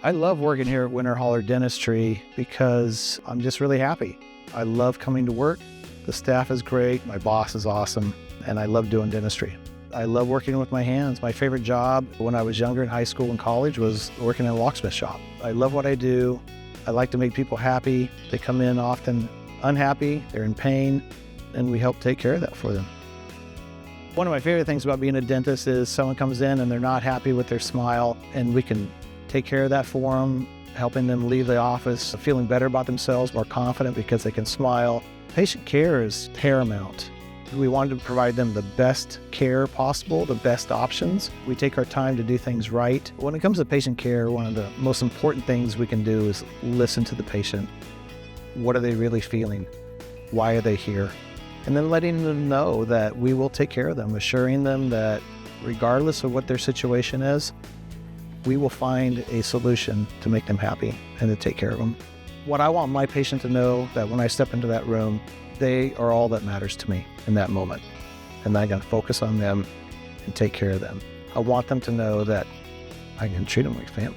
I love working here at Winterholler Dentistry because I'm just really happy. I love coming to work. The staff is great, my boss is awesome, and I love doing dentistry. I love working with my hands. My favorite job when I was younger in high school and college was working in a locksmith shop. I love what I do. I like to make people happy. They come in often unhappy, they're in pain, and we help take care of that for them. One of my favorite things about being a dentist is someone comes in and they're not happy with their smile, and we can take care of that for them, helping them leave the office feeling better about themselves, more confident because they can smile. Patient care is paramount. We wanted to provide them the best care possible, the best options. We take our time to do things right. When it comes to patient care, one of the most important things we can do is listen to the patient. What are they really feeling? Why are they here? And then letting them know that we will take care of them, assuring them that regardless of what their situation is, we will find a solution to make them happy and to take care of them. What I want my patient to know that when I step into that room, they are all that matters to me in that moment. And I can focus on them and take care of them. I want them to know that I can treat them like family.